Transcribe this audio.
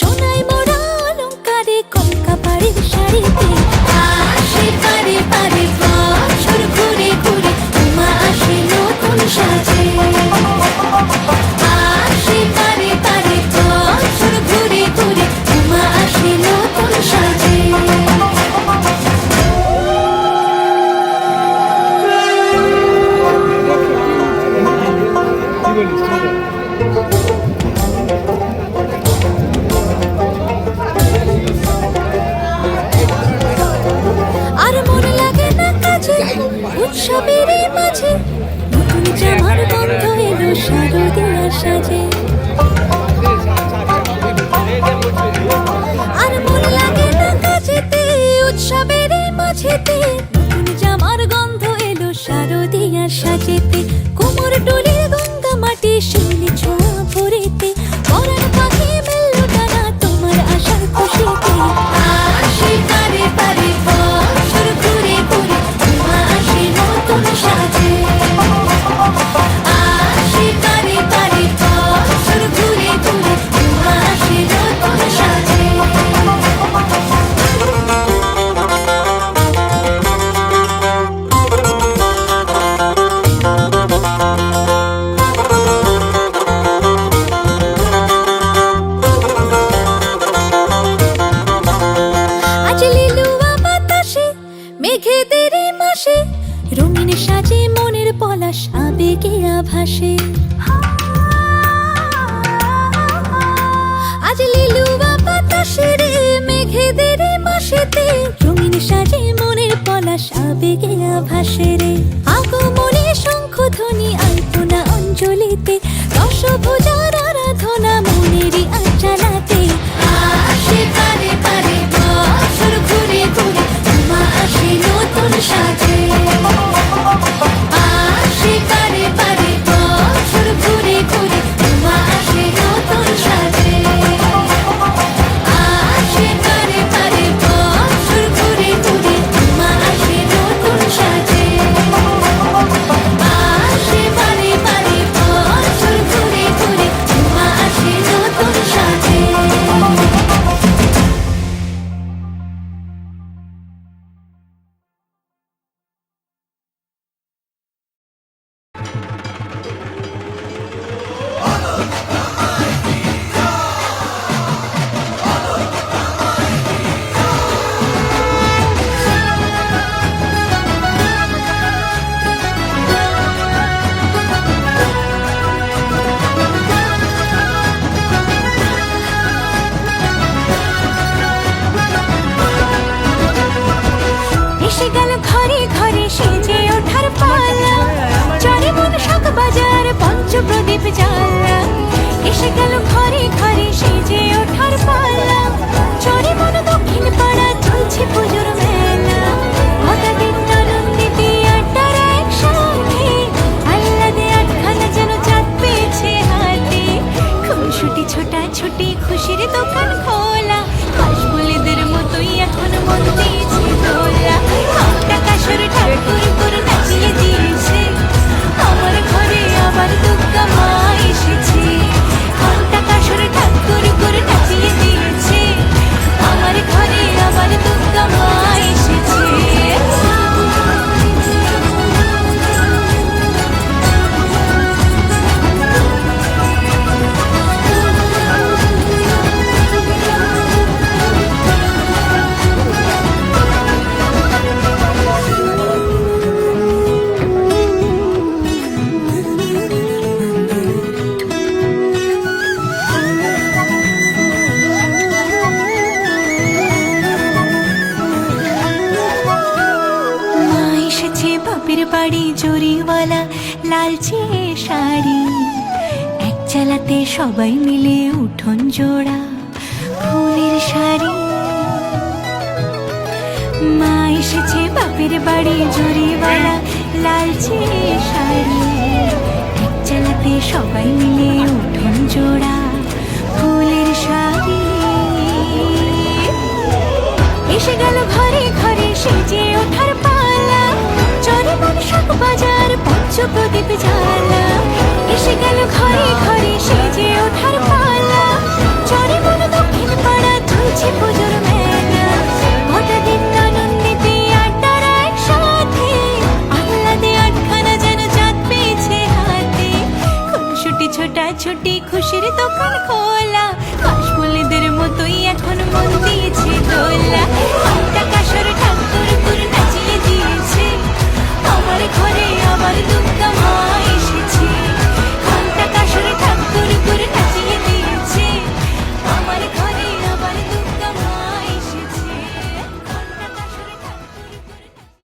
সোনায় মোড়া অলংকারে কলকা পাড়ের শাড়িতে আসে পারে পারে বছর ঘুরে ঘুরে উমা আসে নতুন সাজে। আসে পারে পারে বছর ঘুরে ঘুরে উমা আসে নতুন সাজে। আর মন লাগে না কাজে উৎসবের এই মাঝে নতুন জামার গন্ধ এলো শারদীয়ার সাজে। আর মন লাগে না কাজেতে উৎসবের এই মাঝেতে নতুন জামার গন্ধ এলো শারদীয়ার সাজেতে। কোমর ডোলে গঙ্গা মাটি শিউলি ছোঁয়া ভরেতে পরাণ পাখি মেলল ডানা তোমার আশার খুশিতে। আসে পারে পারে বছর ঘুরে ঘুরে উমা আসে নতুন সাজে। আসে পারে পারে বছর ঘুরে ঘুরে উমা আসে নতুন সাজে। আজ লিলুয়া বাতাসে মেঘেদের মাসে রঙিন সাজে মনের পলাশ আবেগে আভাসে। আজ লিলুয়া বাতাসে রে মেঘেদের মাসেতে রঙিন সাজে মনের পলাশ আবেগে আভাসে রে। আগমনে শঙ্খ ধ্বনি আলপনা অঞ্জলিতে দশভুজার আরাধনা মনেরই আঞ্জলাতে। আসে পারে পারে বছর ঘুরে ঘুরে উমা আসে নতুন সাজে। আসে পারে পারে বছর ঘুরে ঘুরে উমা আসে নতুন সাজে। আসে পারে পারে বছর ঘুরে ঘুরে উমা আসে নতুন সাজে। আসে পারে পারে বছর ঘুরে ঘুরে উমা আসে নতুন সাজে। এসে গেল ঘরে ঘরে সেজে ওঠার পালা চরে মন শাক বাজার পঞ্চপ্রদীপ জ্বালা। এসে গেল ঘরে ঘরে সেজে ওঠার পালা চরে মন দক্ষিণ পাড়া চলছে পুজোর মেলা। হঠাৎ আনন্দিতে আড্ডার একসাথে আহ্লাদে আটখানা যেন চাঁদ পেয়েছে হাতে। খুনসুটি ছোটা ছুটি খুশির দোকান খোলা কাশফুলিদের মতোই এখন মন দিয়েছে দোলা। টাকা সরে ঠাকুর করে নাচিয়ে দিয়েছে আমার ঘরে আবার দুর্গা মা এসেছে। টাকা সরে ঠাকুর করে নাচিয়ে দিয়েছে আমার ঘরে আবার দুর্গা মা এসেছে। বাপের বাড়ি জরিওয়ালা লালচে শাড়ি এক চালাতে সবাই মিলে উঠোন জোড়া ফুলের শাড়ি। মা এসেছে বাপের বাড়ি জরিওয়ালা লালচে শাড়ি এক চালাতে সবাই মিলে উঠোন জোড়া ফুলের শাড়ি। এসে গেল ঘরে ঘরে সেজে ওঠার পালা চরে মন শাক বাজার পঞ্চপ্রদীপ জ্বালা। এসে গেল ঘরে ঘরে সেজে ওঠার পালা চরে মন দক্ষিণ ছুটি খুশির দোকান খোলা, কাশফুলদের মতোই এখন মন দিয়েছে দোলা।